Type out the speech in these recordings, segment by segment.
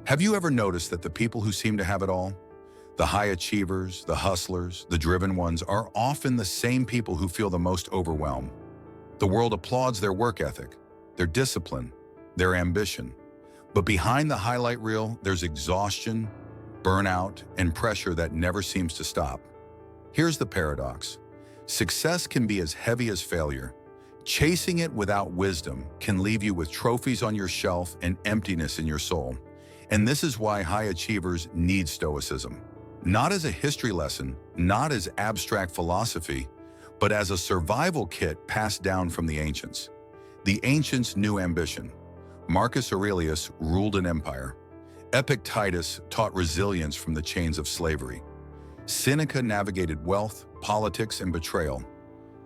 Have you ever noticed that the people who seem to have it all, the high achievers, the hustlers, the driven ones, are often the same people who feel the most overwhelmed? The world applauds their work ethic, their discipline, their ambition. But behind the highlight reel, there's exhaustion, burnout, and pressure that never seems to stop. Here's the paradox. Success can be as heavy as failure. Chasing it without wisdom can leave you with trophies on your shelf and emptiness in your soul. And this is why high achievers need Stoicism. Not as a history lesson, not as abstract philosophy, but as a survival kit passed down from the ancients. The ancients knew ambition. Marcus Aurelius ruled an empire. Epictetus taught resilience from the chains of slavery. Seneca navigated wealth, politics, and betrayal.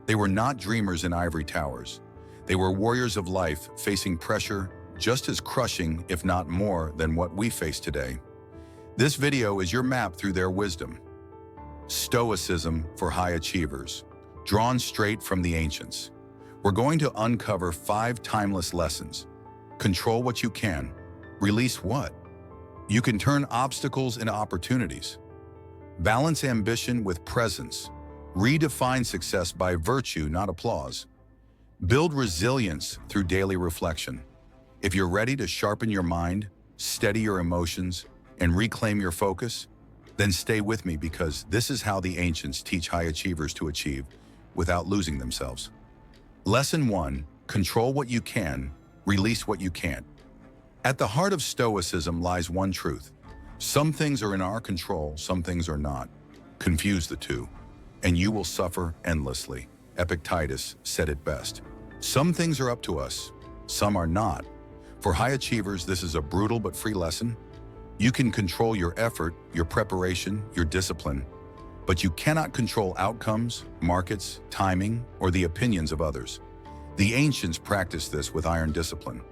They were not dreamers in ivory towers. They were warriors of life facing pressure just as crushing, if not more, than what we face today. This video is your map through their wisdom. Stoicism for high achievers, drawn straight from the ancients. We're going to uncover 5 timeless lessons. Control what you can. Release what? You can turn obstacles into opportunities. Balance ambition with presence. Redefine success by virtue, not applause. Build resilience through daily reflection. If you're ready to sharpen your mind, steady your emotions, and reclaim your focus, then stay with me because this is how the ancients teach high achievers to achieve without losing themselves. Lesson 1, control what you can, release what you can't. At the heart of Stoicism lies one truth. Some things are in our control, some things are not. Confuse the two, and you will suffer endlessly. Epictetus said it best. Some things are up to us, some are not. For high achievers, this is a brutal but free lesson. You can control your effort, your preparation, your discipline, but you cannot control outcomes, markets, timing, or the opinions of others. The ancients practiced this with iron discipline.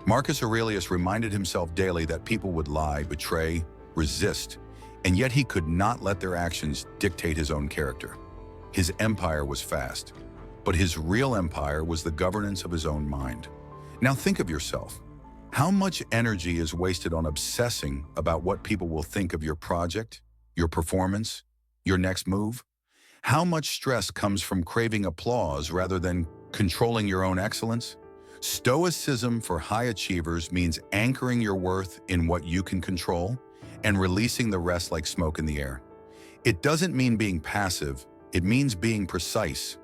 Marcus Aurelius reminded himself daily that people would lie, betray, resist, and yet he could not let their actions dictate his own character. His empire was fast, but his real empire was the governance of his own mind. Now think of yourself. How much energy is wasted on obsessing about what people will think of your project, your performance, your next move? How much stress comes from craving applause rather than controlling your own excellence? Stoicism for high achievers means anchoring your worth in what you can control and releasing the rest like smoke in the air. It doesn't mean being passive, it means being precise.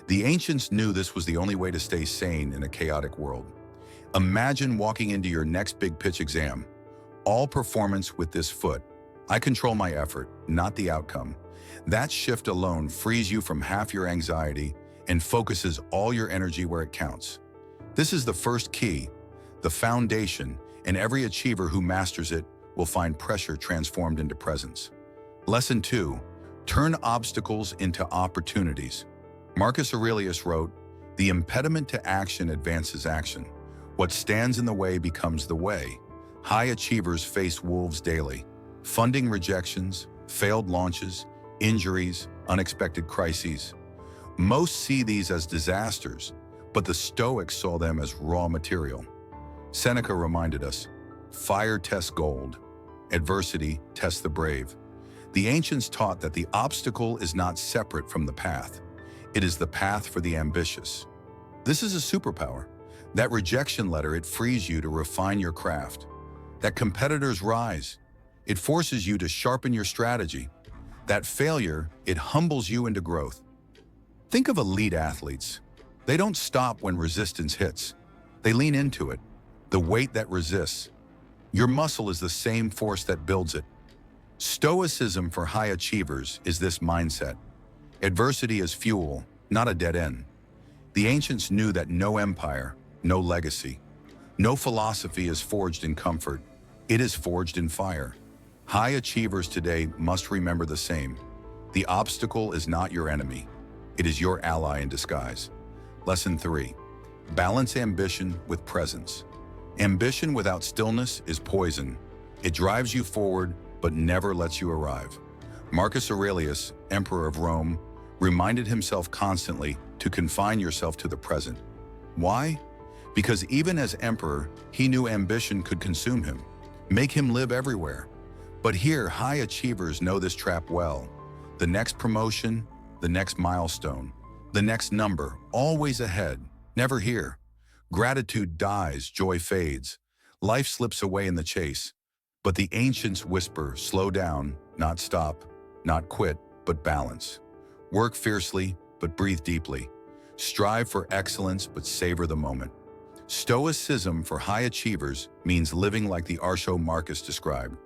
The ancients knew this was the only way to stay sane in a chaotic world. Imagine walking into your next big pitch exam. All performance with this foot. I control my effort, not the outcome. That shift alone frees you from half your anxiety and focuses all your energy where it counts. This is the first key, the foundation, and every achiever who masters it will find pressure transformed into presence. Lesson 2, turn obstacles into opportunities. Marcus Aurelius wrote, "The impediment to action advances action. What stands in the way becomes the way." High achievers face wolves daily. Funding rejections, failed launches, injuries, unexpected crises. Most see these as disasters, but the Stoics saw them as raw material. Seneca reminded us, fire tests gold, adversity tests the brave. The ancients taught that the obstacle is not separate from the path. It is the path for the ambitious. This is a superpower. That rejection letter, it frees you to refine your craft. That competitors rise, it forces you to sharpen your strategy. That failure, it humbles you into growth. Think of elite athletes. They don't stop when resistance hits. They lean into it, the weight that resists. Your muscle is the same force that builds it. Stoicism for high achievers is this mindset. Adversity is fuel, not a dead end. The ancients knew that no empire, no legacy, no philosophy is forged in comfort. It is forged in fire. High achievers today must remember the same. The obstacle is not your enemy. It is your ally in disguise. Lesson 3, balance ambition with presence. Ambition without stillness is poison. It drives you forward, but never lets you arrive. Marcus Aurelius, Emperor of Rome, reminded himself constantly to confine yourself to the present. Why? Because even as emperor, he knew ambition could consume him. Make him live everywhere. But here, high achievers know this trap well. The next promotion, the next milestone, the next number, always ahead, never here. Gratitude dies, joy fades. Life slips away in the chase. But the ancients whisper, slow down, not stop, not quit, but balance. Work fiercely, but breathe deeply. Strive for excellence, but savor the moment. Stoicism for high achievers means living like the archer Marcus described.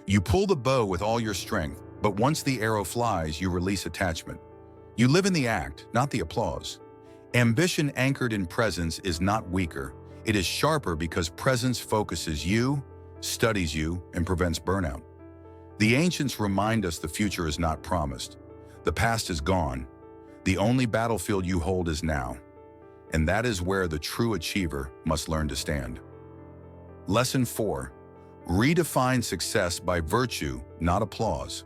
You pull the bow with all your strength, but once the arrow flies, you release attachment. You live in the act, not the applause. Ambition anchored in presence is not weaker. It is sharper because presence focuses you, studies you, and prevents burnout. The ancients remind us the future is not promised. The past is gone. The only battlefield you hold is now. And that is where the true achiever must learn to stand. Lesson 4. Redefine success by virtue, not applause.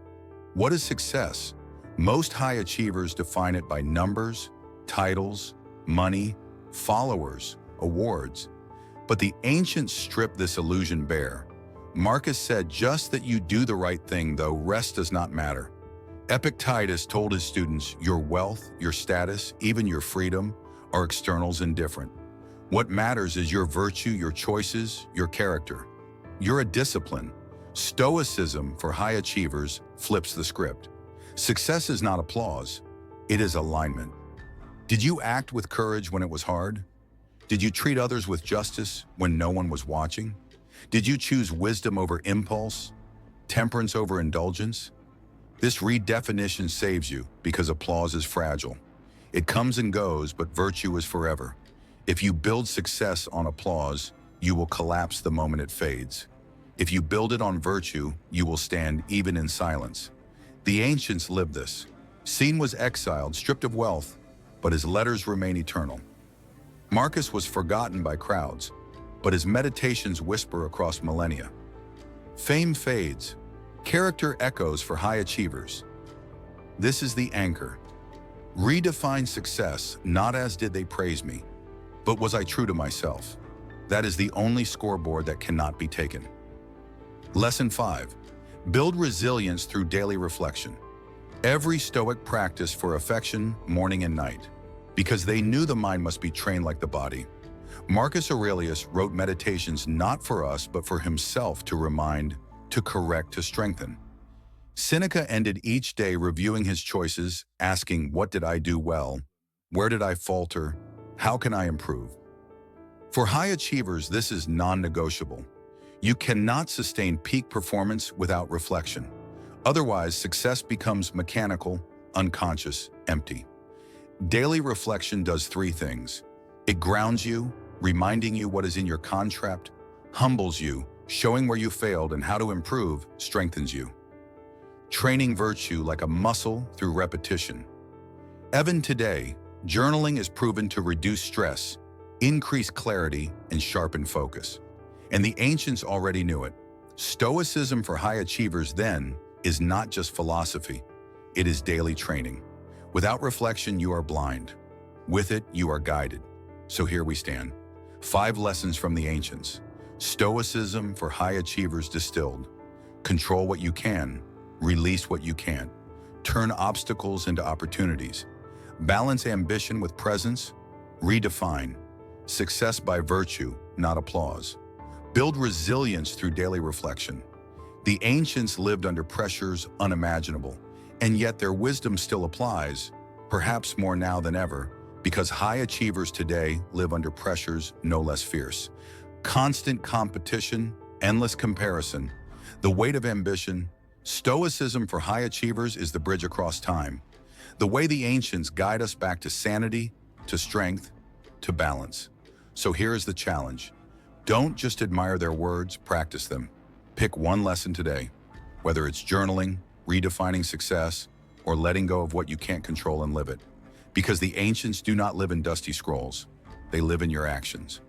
What is success? Most high achievers define it by numbers, titles, money, followers, awards. But the ancients stripped this illusion bare. Marcus said, just that you do the right thing, though, rest does not matter. Epictetus told his students, your wealth, your status, even your freedom, are externals and different. What matters is your virtue, your choices, your character. You're a discipline. Stoicism for high achievers flips the script. Success is not applause. It is alignment. Did you act with courage when it was hard? Did you treat others with justice when no one was watching? Did you choose wisdom over impulse, temperance over indulgence? This redefinition saves you because applause is fragile. It comes and goes, but virtue is forever. If you build success on applause, you will collapse the moment it fades. If you build it on virtue, you will stand even in silence. The ancients lived this. Cain was exiled, stripped of wealth, but his letters remain eternal. Marcus was forgotten by crowds, but his meditations whisper across millennia. Fame fades. Character echoes for high achievers. This is the anchor. Redefine success, not as did they praise me, but was I true to myself? That is the only scoreboard that cannot be taken. Lesson 5. Build resilience through daily reflection. Every Stoic practiced for affection morning and night, because they knew the mind must be trained like the body. Marcus Aurelius wrote meditations not for us, but for himself to remind, to correct, to strengthen. Seneca ended each day reviewing his choices, asking, what did I do well? Where did I falter? How can I improve? For high achievers, this is non-negotiable. You cannot sustain peak performance without reflection. Otherwise, success becomes mechanical, unconscious, empty. Daily reflection does 3 things. It grounds you, reminding you what is in your contract, humbles you, showing where you failed and how to improve, strengthens you. Training virtue like a muscle through repetition. Even today, journaling is proven to reduce stress, increase clarity, and sharpen focus. And the ancients already knew it. Stoicism for high achievers then is not just philosophy, it is daily training. Without reflection, you are blind. With it, you are guided. So here we stand. 5 lessons from the ancients. Stoicism for high achievers distilled. Control what you can, release what you can't. Turn obstacles into opportunities. Balance ambition with presence. Redefine. Success by virtue, not applause. Build resilience through daily reflection. The ancients lived under pressures unimaginable, and yet their wisdom still applies, perhaps more now than ever, because high achievers today live under pressures no less fierce. Constant competition, endless comparison, the weight of ambition. Stoicism for high achievers is the bridge across time. The way the ancients guide us back to sanity, to strength, to balance. So here is the challenge. Don't just admire their words, practice them. Pick one lesson today, whether it's journaling, redefining success, or letting go of what you can't control and live it. Because the ancients do not live in dusty scrolls. They live in your actions.